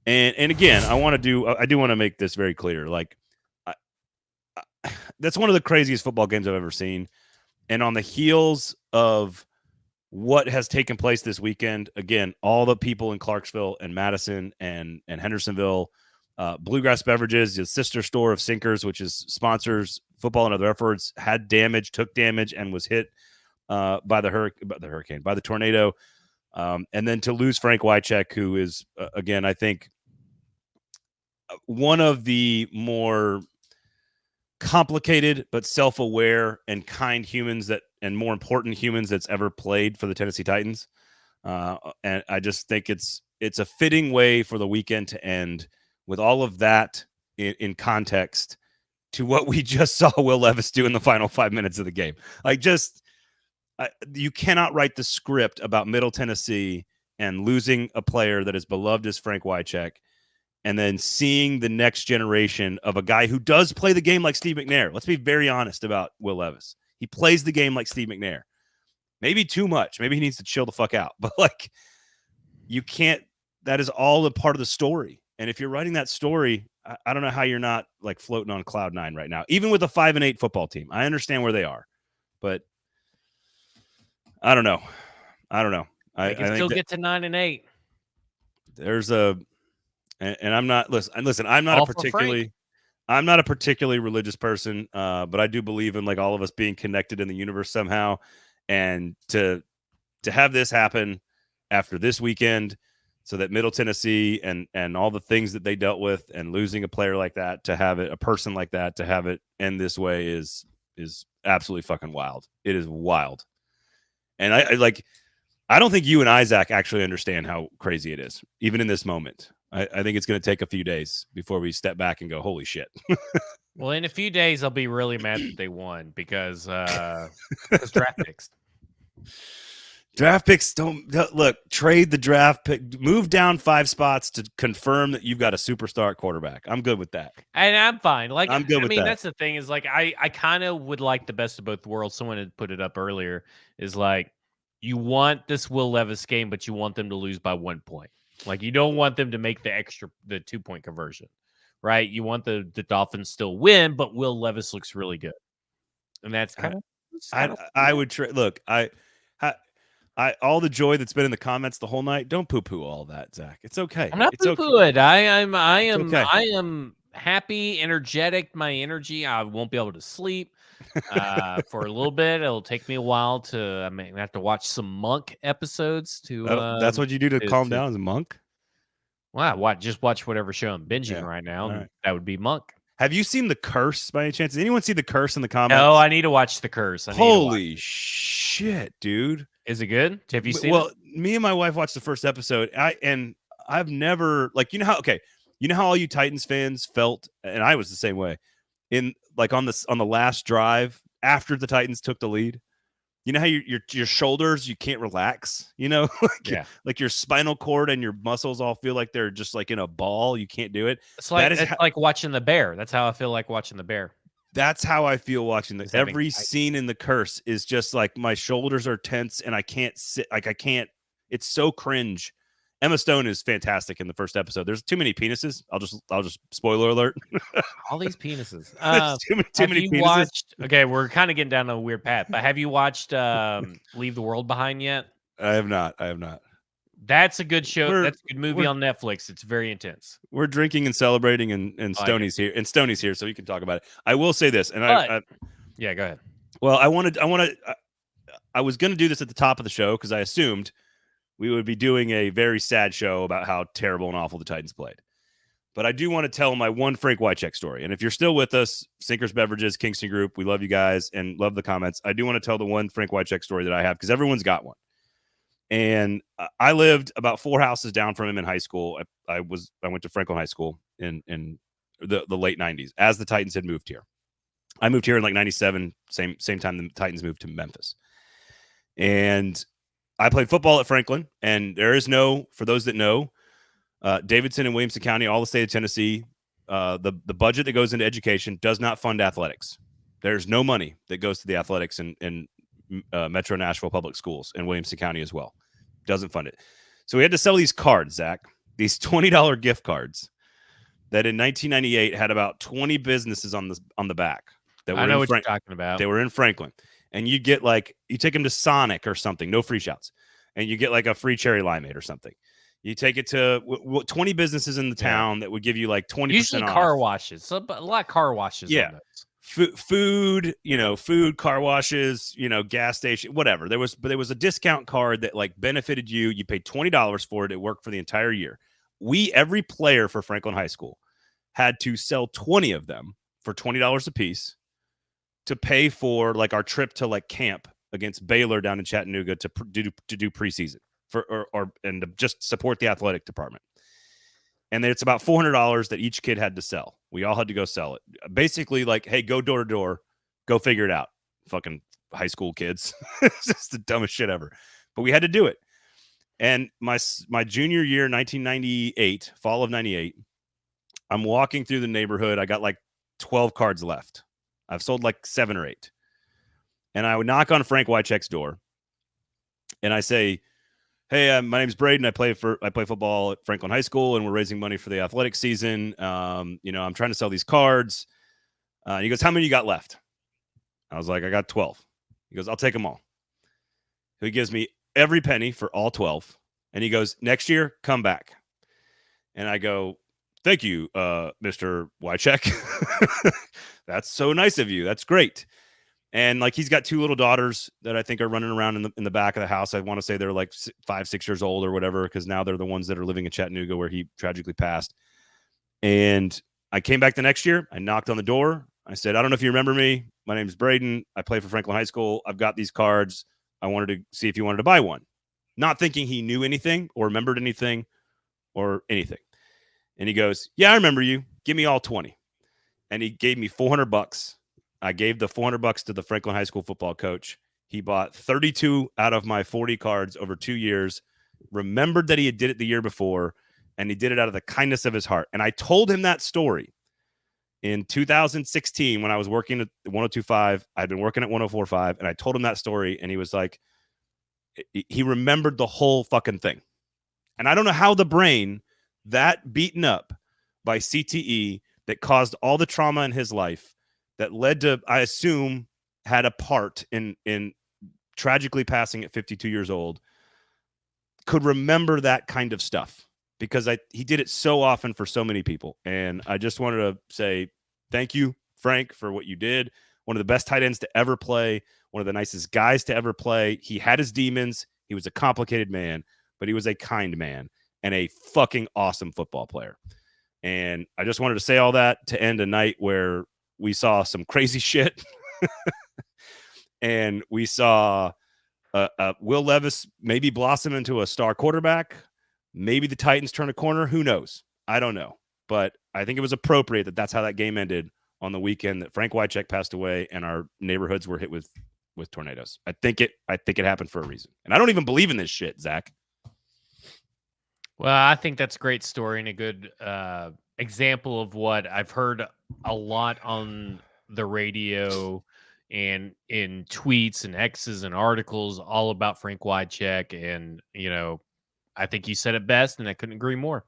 And again, I do want to make this very clear. Like, that's one of the craziest football games I've ever seen. And on the heels of what has taken place this weekend, again, all the people in Clarksville and Madison and Hendersonville, Bluegrass Beverages, the sister store of Sinkers, which is sponsors football and other efforts, had damage, took damage, and was hit by the tornado. And then to lose Frank Wycheck, who is, again, I think one of the more complicated but self-aware and kind humans and more important humans that's ever played for the Tennessee Titans. And I just think it's a fitting way for the weekend to end with all of that in context to what we just saw Will Levis do in the final 5 minutes of the game. Like, you cannot write the script about Middle Tennessee and losing a player that is beloved as Frank Wycheck, and then seeing the next generation of a guy who does play the game like Steve McNair. Let's be very honest about Will Levis. He plays the game like Steve McNair. Maybe too much. Maybe he needs to chill the fuck out. But, like, you can't – that is all a part of the story. And if you're writing that story, I don't know how you're not, like, floating on cloud nine right now, even with a 5-8 football team. I understand where they are. But I don't know. They can still get to 9-8. There's a – and I'm not listen. I'm not a particularly religious person, but I do believe in, like, all of us being connected in the universe somehow. And to have this happen after this weekend, so that Middle Tennessee and all the things that they dealt with, and losing a player like that, to have it, a person like that, to have it end this way is absolutely fucking wild. It is wild, and I don't think you and Isaac actually understand how crazy it is, even in this moment. I think it's going to take a few days before we step back and go, holy shit. Well, in a few days, I'll be really mad that they won because draft picks. Draft picks don't look. Trade the draft pick. Move down 5 spots to confirm that you've got a superstar quarterback. I'm good with that, and I'm fine. Like, I'm good with that. That's the thing is, like, I kind of would like the best of both worlds. Someone had put it up earlier. Is like, you want this Will Levis game, but you want them to lose by 1 point. Like, you don't want them to make the 2-point conversion, right? You want the Dolphins still win, but Will Levis looks really good, and that's kind of. I would look. I all the joy that's been in the comments the whole night. Don't poo-poo all that, Zach. It's okay. I'm not poo-pooing. Okay. I am happy, energetic. My energy. I won't be able to sleep for a little bit. It'll take me a while to. I have to watch some Monk episodes to. That's what you do to calm down as a monk. Wow, just watch whatever show I'm binging right now. Right. That would be Monk. Have you seen The Curse by any chance? Did anyone see The Curse in the comments? No, I need to watch The Curse. Holy shit, dude! Is it good? Have you seen it? Well, me and my wife watched the first episode. I've never, like, you know how all you Titans fans felt, and I was the same way, in, like, on the last drive after the Titans took the lead. You know how your shoulders, you can't relax, like your spinal cord and your muscles all feel like they're just like in a ball. You can't do it. It's like watching The Bear. That's how I feel like watching The Bear. That's how I feel watching every scene in The Curse is just like my shoulders are tense and I can't sit. Like, I can't. It's so cringe. Emma Stone is fantastic in the first episode. There's too many penises. I'll just spoiler alert. All these penises. too many penises. Watched, okay, we're kind of getting down a weird path, but have you watched Leave the World Behind yet? I have not. That's a good show. That's a good movie on Netflix. It's very intense. We're drinking and celebrating, and Stoney's here. And Stoney's here, so we can talk about it. I will say this, and yeah, go ahead. Well, I was going to do this at the top of the show because I assumed we would be doing a very sad show about how terrible and awful the Titans played. But I do want to tell my one Frank Wycheck story. And if you're still with us, Sinkers Beverages, Kingston Group, we love you guys and love the comments. I do want to tell the one Frank Wycheck story that I have because everyone's got one. And I lived about 4 houses down from him in high school. I went to Franklin High School in the late 90s as the Titans had moved here. I moved here in like 97, same time the Titans moved to Memphis. And I played football at Franklin, and there is for those that know, Davidson and Williamson County, all the state of Tennessee, the budget that goes into education does not fund athletics. There's no money that goes to the athletics in Metro Nashville public schools and Williamson County as well. Doesn't fund it. So we had to sell these cards, Zach. these $20 gift cards that in 1998 had about 20 businesses on the back that I were know what you're talking about. they were in Franklin. And you get like, you take them to Sonic or something, no free shots, and you get like a free cherry limeade or something. You take it to 20 businesses in the town that would give you like 20% Usually off. car washes. So, a lot of car washes on those. Food, food, car washes, gas station, whatever. There was a discount card that like benefited you. You paid $20 for it. It worked for the entire year. Every player for Franklin High School had to sell 20 of them for $20 a piece to pay for like our trip to like camp against Baylor down in Chattanooga to do preseason and to just support the athletic department. And it's about $400 that each kid had to sell. We all had to go sell it. Basically, like, hey, go door to door, go figure it out. Fucking high school kids. It's just the dumbest shit ever. But we had to do it. And my junior year, 1998, fall of 98, I'm walking through the neighborhood. I got like 12 cards left. I've sold like 7 or 8. And I would knock on Frank Wycheck's door. And I say, hey, my name's Braden. I play football at Franklin High School, and we're raising money for the athletic season. I'm trying to sell these cards. He goes, how many you got left? I was like, I got 12. He goes, I'll take them all. He gives me every penny for all 12. And he goes, next year, come back. And I go, thank you, Mr. Wycheck. That's so nice of you. That's great. And like, he's got 2 little daughters that I think are running around in the back of the house. I want to say they're like 5, 6 years old or whatever, because now they're the ones that are living in Chattanooga where he tragically passed. And I came back the next year. I knocked on the door. I said, I don't know if you remember me. My name's Braden. I play for Franklin High School. I've got these cards. I wanted to see if you wanted to buy one. Not thinking he knew anything or remembered anything or anything. And he goes, yeah, I remember you. Give me all 20. And he gave me $400. I gave the $400 to the Franklin High School football coach. He bought 32 out of my 40 cards over 2 years, remembered that he had did it the year before, and he did it out of the kindness of his heart. And I told him that story in 2016 when I was working at 102.5. I'd been working at 104.5, and I told him that story, and he was like, he remembered the whole fucking thing. And I don't know how the brain that beaten up by CTE that caused all the trauma in his life that led to, I assume, had a part in tragically passing at 52 years old, could remember that kind of stuff, because he did it so often for so many people. And I just wanted to say thank you, Frank, for what you did. One of the best tight ends to ever play, one of the nicest guys to ever play. He had his demons. He was a complicated man, but he was a kind man and a fucking awesome football player. And I just wanted to say all that to end a night where we saw some crazy shit. And we saw Will Levis maybe blossom into a star quarterback. Maybe the Titans turn a corner. Who knows? I don't know. But I think it was appropriate that that's how that game ended on the weekend, that Frank Wycheck passed away and our neighborhoods were hit with tornadoes. I think it happened for a reason. And I don't even believe in this shit, Zach. Well, I think that's a great story and a good example of what I've heard a lot on the radio and in tweets and X's and articles all about Frank Wycheck. And, I think you said it best, and I couldn't agree more.